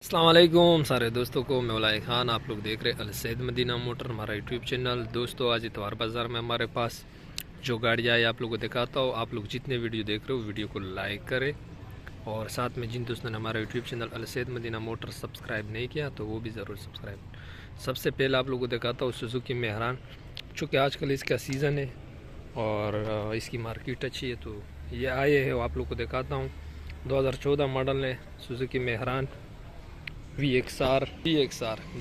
अस्सलाम वालेकुम सारे दोस्तों को मैं उलाई ख़ान। आप लोग देख रहे अल सैद मदीना मोटर, हमारा यूट्यूब चैनल। दोस्तों आज इतवार बाज़ार में हमारे पास जो गाड़ी आई आप लोगों को दिखाता हूँ। आप लोग जितने वीडियो देख रहे हो वीडियो को लाइक करें और साथ में जिन दोस्तों ने हमारा यूट्यूब चैनल अल सैद मदीना मोटर सब्सक्राइब नहीं किया तो वो भी ज़रूर सब्सक्राइब। सबसे पहले आप लोगों को दिखाता हूँ सुजुकी मेहरान, चूँकि आजकल इसका सीज़न है और इसकी मार्केट अच्छी है तो ये आए है। आप लोग को दिखाता हूँ 2014 मॉडल है Suzuki Mehran VXR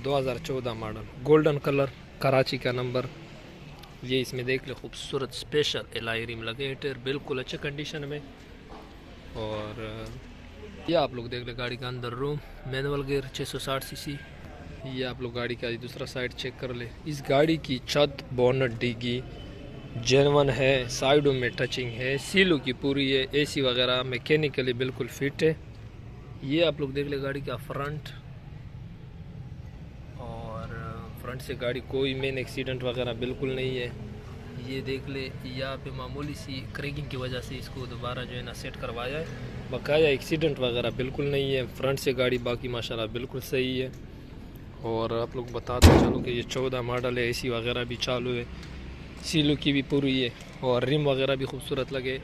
2014 model, golden colour, Karachi का नंबर। ये इसमें देख ले खूबसूरत स्पेशल एलआई रिम लगे हैं, टायर बिल्कुल अच्छे कंडीशन में। और ये आप लोग देख ले गाड़ी का अंदर रूम, मैनुअल गियर 660 सीसी। ये आप लोग गाड़ी का दूसरा साइड चेक कर ले। इस गाड़ी की छत बोनट डिगी जेनवन है, साइडों में टचिंग है, सीलों की पूरी है, AC वगैरह मैकेनिकली बिल्कुल फिट है। ये आप लोग देख ले गाड़ी का फ्रंट, और फ्रंट से गाड़ी कोई मेन एक्सीडेंट वगैरह बिल्कुल नहीं है। ये देख ले यहाँ पे मामूली सी क्रैकिंग की वजह से इसको दोबारा जो है ना सेट करवाया है, बकाया एक्सीडेंट वगैरह बिल्कुल नहीं है। फ्रंट से गाड़ी बाकी माशाल्लाह बिल्कुल सही है। और आप लोग बताते चलो कि ये 14 मॉडल है, AC वगैरह भी चालू है, सीलों की भी पूरी है और रिम वगैरह भी खूबसूरत लगे।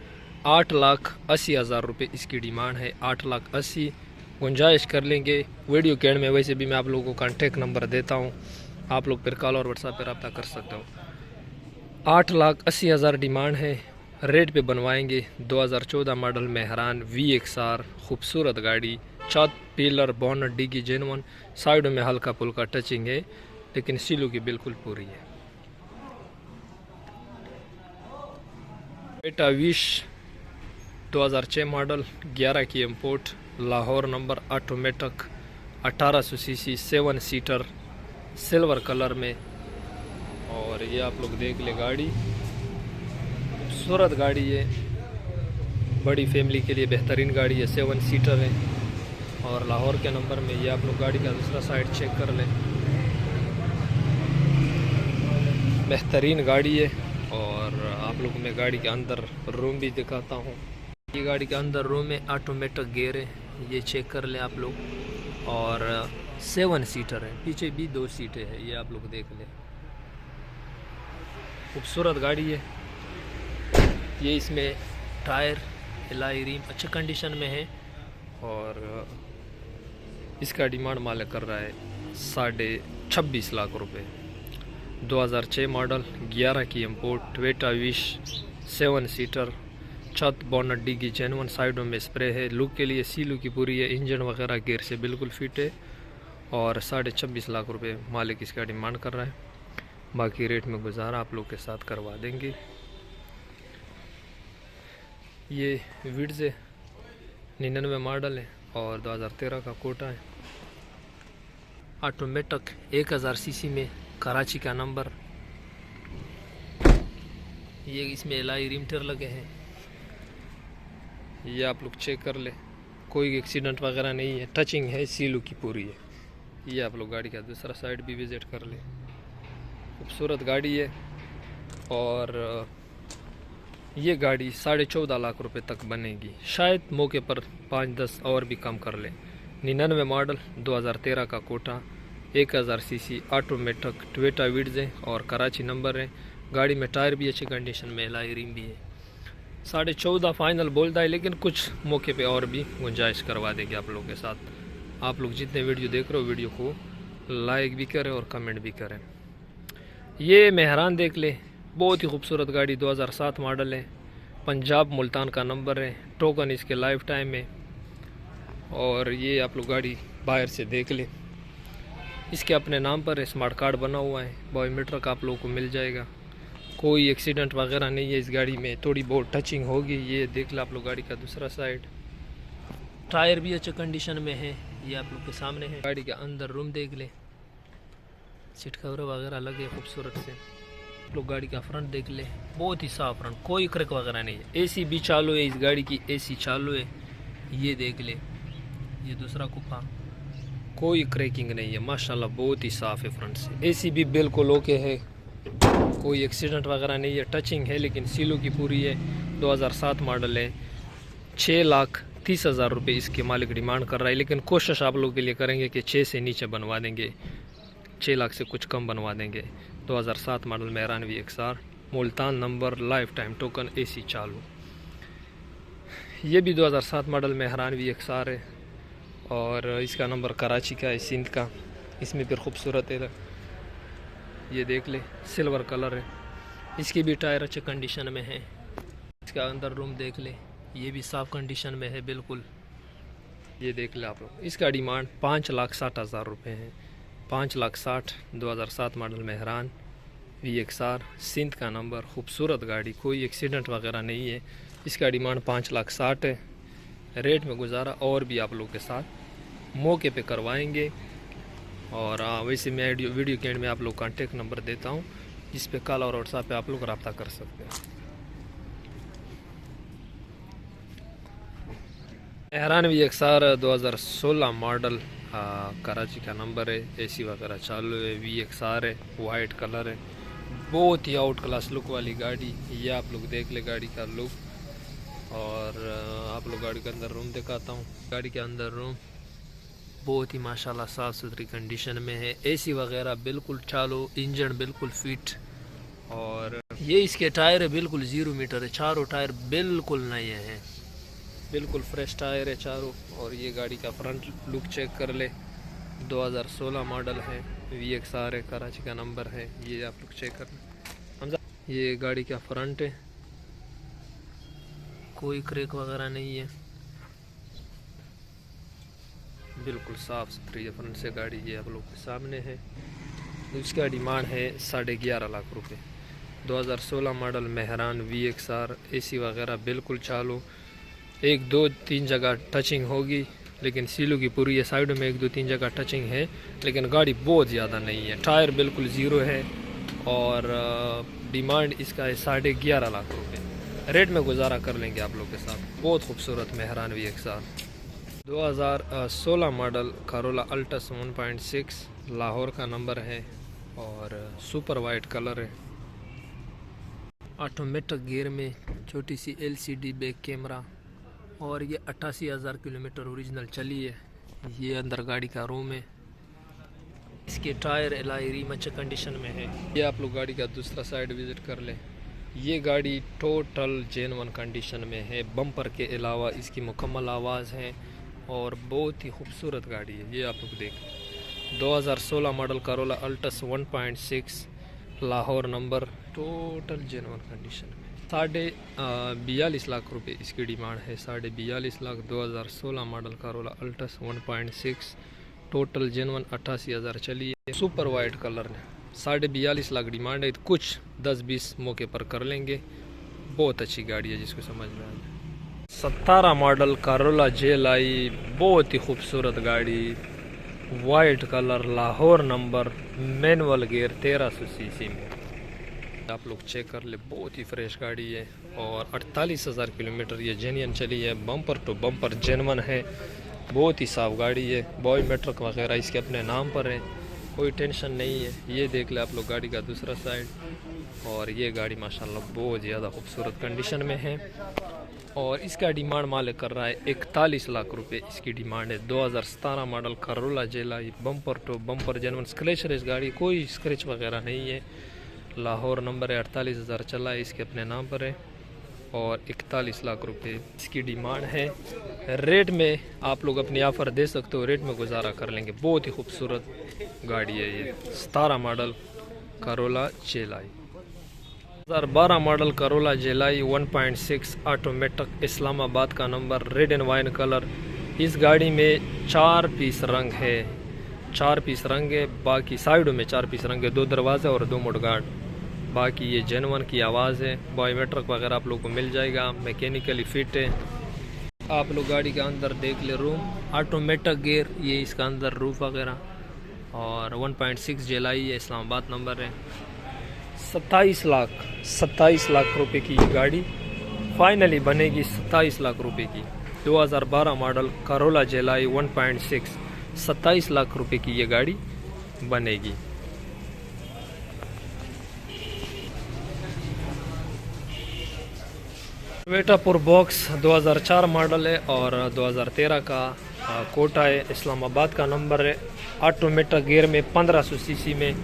8,80,000 रुपये इसकी डिमांड है। 8,80,000 गुंजाइश कर लेंगे वीडियो के एंड में। वैसे भी मैं आप लोगों को कॉन्टेक्ट नंबर देता हूं, आप लोग फिर कॉल और व्हाट्सएप पर रब्ता कर सकते हो। 8,80,000 डिमांड है, रेट पे बनवाएंगे। 2014 मॉडल मेहरान VXR, खूबसूरत गाड़ी, छत पिलर बोनट डिगी जेनवन, साइडों में हल्का फुल्का टचिंग है लेकिन सीलों की बिल्कुल पूरी है। बेटा विश 2006 मॉडल, 11 की import, Lahore number, automatic, 1800 CC, 7 seater, silver colour में। और ये आप लोग देख ले गाड़ी, खूबसूरत गाड़ी है, बड़ी फैमिली के लिए बेहतरीन गाड़ी है, 7 सीटर है और लाहौर के नंबर में। ये आप लोग गाड़ी का दूसरा साइड चेक कर लें, बेहतरीन गाड़ी है। और आप लोग मैं गाड़ी के अंदर रूम भी दिखाता हूँ। ये गाड़ी के अंदर रूम में ऑटोमेटिक गियर है, ये चेक कर लें आप लोग। और 7 सीटर है, पीछे भी 2 सीटें हैं, ये आप लोग देख लें। खूबसूरत गाड़ी है ये, इसमें टायर एलआई रिम अच्छे कंडीशन में है। और इसका डिमांड मालिक कर रहा है 26.5 लाख रुपए। 2006 मॉडल, 11 की इम्पोर्ट, टोयोटा विश, 7 सीटर, छत बोनट डिगी जेनवन, साइडों में स्प्रे है, लुक के लिए सीलू की पूरी है, इंजन वगैरह गियर से बिल्कुल फिट है। और 26.5 लाख रुपए मालिक इसका डिमांड कर रहा है। बाकी रेट में गुजारा आप लोग के साथ करवा देंगे। ये विड्स है, 99 मॉडल है और 2013 का कोटा है, ऑटोमेटिक, 1000 सीसी में, कराची का नंबर। ये इसमें एलआई रिम टायर लगे हैं, ये आप लोग चेक कर ले, कोई एक्सीडेंट वगैरह नहीं है, टचिंग है, सीलू की पूरी है। ये आप लोग गाड़ी का दूसरा साइड भी विज़िट कर ले, खूबसूरत गाड़ी है। और ये गाड़ी 14.5 लाख रुपए तक बनेगी, शायद मौके पर 5-10 और भी कम कर लें। 99 मॉडल, 2013 का कोटा, 1000 सीसी, ऑटोमेटिक, टोयोटा विड्स है और कराची नंबर है। गाड़ी में टायर भी अच्छी कंडीशन में, एलआई रिम भी है। 14.5 फाइनल बोलता है लेकिन कुछ मौके पे और भी गुंजाइश करवा देंगे आप लोगों के साथ। आप लोग जितने वीडियो देख रहे हो वीडियो को लाइक भी करें और कमेंट भी करें। ये मेहरान देख ले, बहुत ही खूबसूरत गाड़ी, 2007 मॉडल है, पंजाब मुल्तान का नंबर है, टोकन इसके लाइफ टाइम में। और ये आप लोग गाड़ी बाहर से देख ले, इसके अपने नाम पर स्मार्ट कार्ड बना हुआ है, बायोमेट्रिक आप लोगों को मिल जाएगा। कोई एक्सीडेंट वगैरह नहीं है इस गाड़ी में, थोड़ी बहुत टचिंग होगी। ये देख लो आप लोग गाड़ी का दूसरा साइड, टायर भी अच्छे कंडीशन में है, ये आप लोग के सामने है। गाड़ी के अंदर रूम देख ले, सीट कवर वगैरह लगे खूबसूरत से। आप लोग गाड़ी का फ्रंट देख ले, बहुत ही साफ फ्रंट, कोई क्रैक वगैरह नहीं है। AC भी चालू है, इस गाड़ी की AC चालू है, ये देख ले। ये दूसरा कुप्पा, कोई क्रैकिंग नहीं है माशाल्लाह, बहुत ही साफ है फ्रंट से। AC भी बिल्कुल ओके है, कोई एक्सीडेंट वगैरह नहीं है, टचिंग है लेकिन सीलों की पूरी है। 2007 मॉडल है, 6 30,000 रुपये इसके मालिक डिमांड कर रहा है, लेकिन कोशिश आप लोगों के लिए करेंगे कि 6 से नीचे बनवा देंगे, 6 लाख से कुछ कम बनवा देंगे। 2007 model Mehran VXR, Multan number, life time token, AC चालू। ये भी 2007 मॉडल मेहरान VXR है और इसका नंबर कराची का है, सिंध का। इसमें फिर खूबसूरत है, ये देख ले, सिल्वर कलर है। इसके भी टायर अच्छे कंडीशन में है। इसका अंदर रूम देख ले, ये भी साफ़ कंडीशन में है बिल्कुल। ये देख ले आप लोग। इसका डिमांड 5,60,000 रुपये है। 5,60,000, 2007 मॉडल मेहरान VXR, सिंध का नंबर, खूबसूरत गाड़ी, कोई एक्सीडेंट वगैरह नहीं है। इसका डिमांड 5,60,000 है। रेट में गुजारा और भी आप लोग के साथ मौके पे करवाएंगे। और वैसे मैं वीडियो के एंड में आप लोग कॉन्टेक्ट नंबर देता हूँ, जिस पे कॉल और व्हाट्सएप पे आप लोग रब्ता कर सकते हैं। मेहरान VXR 2016 मॉडल, कराची का नंबर है, AC वगैरह चालू है, VXR है, वाइट कलर है, बहुत ही आउट क्लास लुक वाली गाड़ी। ये आप लोग देख ले गाड़ी का लुक। और आप लोग गाड़ी के अंदर रूम दिखाता हूँ। गाड़ी के अंदर रूम बहुत ही माशाल्लाह साफ़ सुथरी कंडीशन में है। AC वगैरह बिल्कुल चालू, इंजन बिल्कुल फिट। और ये इसके टायर है बिल्कुल 0 मीटर है, चारों टायर बिल्कुल नए हैं, बिल्कुल फ्रेश टायर है चारों। और ये गाड़ी का फ्रंट लुक चेक कर ले, 2016 मॉडल है, VXR है, कराची का नंबर है। ये आप लोग चेक करना। ये गाड़ी का फ्रंट है, कोई क्रैक वगैरह नहीं है, बिल्कुल साफ़ सुथरी है फ्रंट से गाड़ी। ये आप लोग के सामने है। इसका डिमांड है 11.5 लाख रुपए। 2016 मॉडल मेहरान VXR, AC वगैरह बिल्कुल चालू। 1, 2, 3 जगह टचिंग होगी, लेकिन सीलों की पूरी है। साइडों में 1, 2, 3 जगह टचिंग है, लेकिन गाड़ी बहुत ज़्यादा नहीं है। टायर बिल्कुल 0 है। और डिमांड इसका है 11.5 लाख रुपए। रेट में गुजारा कर लेंगे आप लोग के साथ। बहुत खूबसूरत Mehran VXR। 2016 model Corolla Altis 1.6, Lahore का नंबर है और सुपर वाइट कलर है। ऑटोमेटिक गियर में छोटी सी LCD बैक कैमरा। और ये 88,000 किलोमीटर ओरिजिनल चली है। ये अंदर गाड़ी का रूम है। इसके टायर एलाई रिम अच्छे कंडीशन में है। ये आप लोग गाड़ी का दूसरा साइड विज़िट कर लें। ये गाड़ी टोटल जेन्युइन कंडीशन में है। बम्पर के अलावा इसकी मुकम्मल आवाज़ है और बहुत ही खूबसूरत गाड़ी है। ये आप लोग देखें, 2016 model Corolla Altis 1.6, Lahore number, total genuine condition में। 42.5 लाख रुपए इसकी डिमांड है। 42.5 lakh, 2016 model Corolla Altis 1.6, total genuine 88,000 चली है। सुपर वाइट कलर है। 42.5 लाख डिमांड है। कुछ 10-20 मौके पर कर लेंगे। बहुत अच्छी गाड़ी है, जिसको समझ में आए। 17 मॉडल करोला JLI, बहुत ही खूबसूरत गाड़ी, white colour, Lahore number, manual gear, 1300 CC में। आप लोग चेक कर ले, बहुत ही फ्रेश गाड़ी है। और 48,000 किलोमीटर ये जेन्युइन चली है। बम्पर टू बम्पर जेन्युइन है। बहुत ही साफ गाड़ी है। बायोमेट्रिक वगैरह इसके अपने नाम पर है, कोई टेंशन नहीं है। ये देख ले आप लोग गाड़ी का दूसरा साइड। और ये गाड़ी माशाल्लाह बहुत ज़्यादा खूबसूरत कंडीशन में है। और इसका डिमांड मालिक कर रहा है 41 लाख रुपए इसकी डिमांड है। 2017 model Corolla JLI, bumper to bumper genuine, scratchless गाड़ी, कोई स्क्रैच वगैरह नहीं है। लाहौर नंबर है, 48,000 चला है, इसके अपने नाम पर है। और 41 लाख रुपए इसकी डिमांड है। रेट में आप लोग अपनी ऑफ़र दे सकते हो, रेट में गुजारा कर लेंगे। बहुत ही खूबसूरत गाड़ी है ये। 17 model Corolla JLI। 2012 model Corolla JLI 1.6 automatic, Islamabad का number, red and wine colour. इस गाड़ी में 4 पीस रंग है, 4 पीस रंग है। बाकी साइडों में 4 पीस रंग है, 2 दरवाजे और 2 मुडगार्ड। बाकी ये जेन्युइन की आवाज़ है। बायोमेट्रिक वगैरह आप लोग को मिल जाएगा, मैकेनिकली फिट है। आप लोग गाड़ी के अंदर देख ले, रूम ऑटोमेटिक गियर, ये इसका अंदर रूफ वगैरह। और 1.6 JLI है, इस्लामाबाद नंबर है। 27 लाख रुपए की ये गाड़ी फाइनली बनेगी। 27 लाख रुपए की 2012 मॉडल करोला JLI 1.6, 27 लाख रुपए की ये गाड़ी बनेगी। टोयोटा बॉक्स 2004 मॉडल है और 2013 का कोटा है, इस्लामाबाद का नंबर है, ऑटोमेटिक गियर में 1500 सीसी में।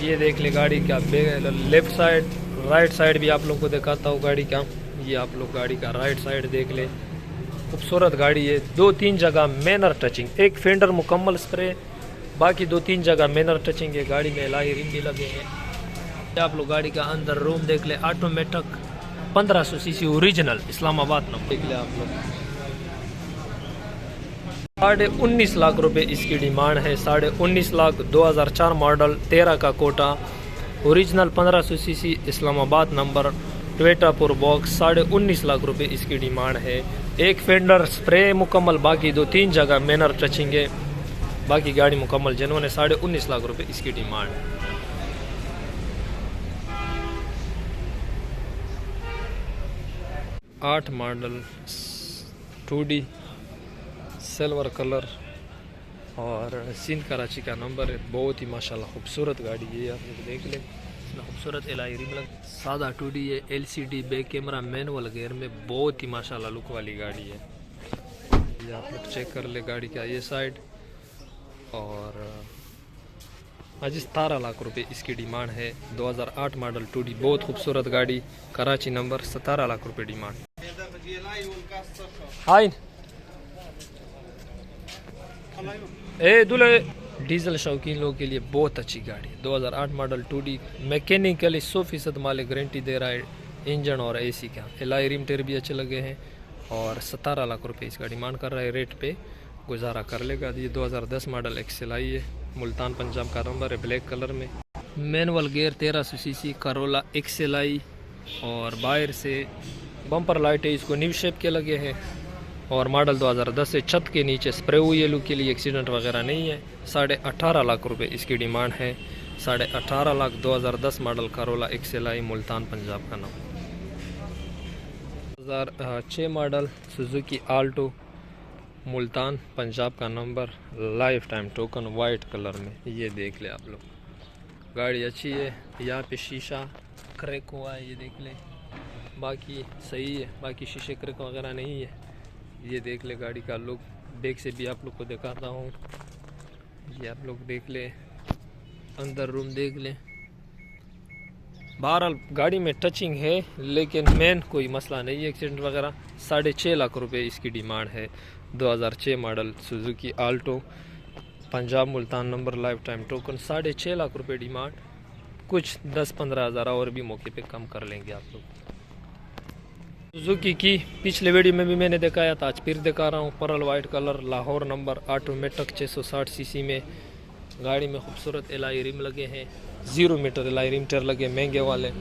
ये देख ले गाड़ी का लेफ्ट साइड, राइट साइड भी आप लोग को दिखाता हूँ गाड़ी का। ये आप लोग गाड़ी का राइट साइड देख ले, खूबसूरत गाड़ी है। 2-3 जगह मैनर टचिंग, एक फेंडर मुकम्मल स्प्रे, बाकी 2-3 जगह मैनर टचिंग है। गाड़ी में एलॉय रिम भी लगे हैं। आप लोग गाड़ी का अंदर रूम देख ले, automatic 1500 CC original Islamabad number देख ले आप लोग। 19.5 लाख रुपए इसकी डिमांड है। 19.5 लाख, 2004 मॉडल, 13 का कोटा, original 1500 cc Islamabad number, Toyota box. 19.5 lakh रुपए इसकी डिमांड है। एक फेंडर स्प्रे मुकम्मल, बाकी 2-3 जगह मैनर टचिंग है, बाकी गाड़ी मुकम्मल जिन्होंने 19.5 लाख रुपए इसकी डिमांड है। 8 मॉडल 2D सिल्वर कलर और सिंध कराची का नंबर है। बहुत ही माशाल्लाह खूबसूरत गाड़ी है, आप लोग देख लें। खूबसूरत एलॉय रिम लग, सादा 2D है, LCD back camera, manual gear में, बहुत ही माशाल्लाह लुक वाली गाड़ी है। ये आप लोग चेक कर ले गाड़ी का ये साइड। और आज 17 लाख रुपए इसकी डिमांड है। 2008 मॉडल 2D, बहुत खूबसूरत गाड़ी, कराची नंबर, 17 लाख रुपए डिमांड। हाय ए दूल्हे, डीजल शौकीन लोगों के लिए बहुत अच्छी गाड़ी है। 2008 मॉडल 2D, मैकेनिकली 100% मालिक गारंटी दे रहा है, इंजन और AC का। एलॉय रिम टेर भी अच्छे लगे हैं और 17 लाख रुपए इसका डिमांड कर रहा है। रेट पे गुजारा कर लेगा। ये 2010 मॉडल XLI है, मुल्तान पंजाब का नंबर है, ब्लैक कलर में, manual gear, 1300 CC Corolla XLI और बाहर से बम्पर लाइट है, इसको न्यू शेप के लगे हैं और मॉडल 2010 है। छत के नीचे स्प्रे हुई है, लुक के लिए एक्सीडेंट वगैरह नहीं है। 18.5 लाख रुपए इसकी डिमांड है। 18.5 lakh, 2010 model Corolla XLI, Multan Punjab का नाम। 2006 model Suzuki Alto, Multan Punjab का number, life time token, white colour में। ये देख ले आप लोग, गाड़ी अच्छी है। यहाँ पे शीशा क्रैक हुआ है, ये देख ले, बाकी सही है, बाकी शीशे क्रैक वगैरह नहीं है। ये देख ले गाड़ी का लुक, बैक से भी आप लोग को दिखाता हूँ। ये आप लोग देख ले, अंदर रूम देख ले। बहरहाल गाड़ी में टचिंग है, लेकिन मेन कोई मसला नहीं है एक्सीडेंट वगैरह। 6.5 लाख रुपए इसकी डिमांड है। 2006 model Suzuki Alto, Punjab Multan number, life time token, 6.5 lakh रुपए डिमांड। कुछ 10-15 हज़ार और भी मौके पे कम कर लेंगे आप लोग। सुजुकी की पिछले वीडियो में भी मैंने दिखाया था, आज फिर दिखा रहा हूँ। Pearl white colour, Lahore number, automatic 660 CC में। गाड़ी में खूबसूरत एलॉय रिम लगे हैं, 0 मीटर एलॉय रिम टेर लगे, महंगे वाले।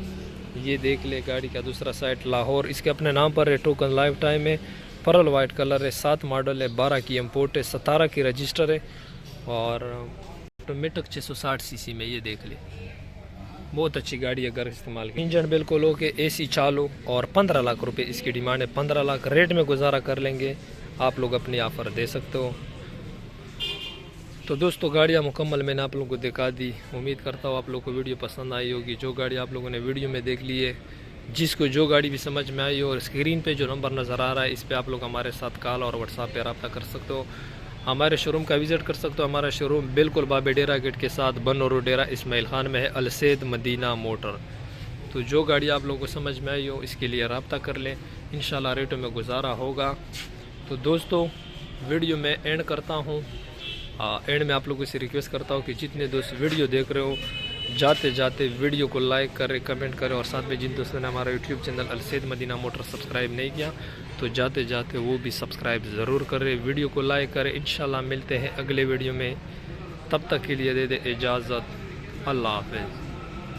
ये देख ले गाड़ी का दूसरा साइड, लाहौर, इसके अपने नाम पर है, टोकन लाइफ टाइम है, पर्ल वाइट कलर है, 7 मॉडल है, 12 की इम्पोर्ट है, 17 की रजिस्टर है और ऑटोमेटिक 660 सीसी में। ये देख ले, बहुत अच्छी गाड़ी है अगर इस्तेमाल की। इंजन बिल्कुल ओके, AC चालू और 15 लाख रुपए इसकी डिमांड है। 15 लाख रेट में गुजारा कर लेंगे, आप लोग अपनी ऑफ़र दे सकते हो। तो दोस्तों गाड़ियाँ मुकम्मल मैंने आप लोगों को दिखा दी। उम्मीद करता हूँ आप लोगों को वीडियो पसंद आई होगी। जो गाड़ी आप लोगों ने वीडियो में देख ली है, जिसको जो गाड़ी भी समझ में आई हो, और स्क्रीन पे जो नंबर नज़र आ रहा है, इस पर आप लोग हमारे साथ कॉल और व्हाट्सएप पे रब्ता कर सकते हो। हमारे शोरूम का विज़िट कर सकते हो। हमारा शोरूम बिल्कुल बाबे डेरा गेट के साथ, बनो रोड, डेरा इस्माइल खान में है, अलसैद मदीना मोटर। तो जो गाड़ी आप लोगों को समझ में आई हो, इसके लिए रब्ता कर लें, इंशाल्लाह रेटों में गुजारा होगा। तो दोस्तों वीडियो में एंड करता हूँ। एंड में आप लोगों से रिक्वेस्ट करता हूँ कि जितने दोस्त वीडियो देख रहे हो, जाते जाते वीडियो को लाइक करें, कमेंट करें, और साथ में जिन दोस्तों ने हमारा YouTube channel Alsaeed Madina motor subscribe नहीं किया, तो जाते जाते वो भी सब्सक्राइब ज़रूर करें, वीडियो को लाइक करें। इंशाल्लाह मिलते हैं अगले वीडियो में, तब तक के लिए दे दे इजाज़त। अल्लाह हाफ़िज़।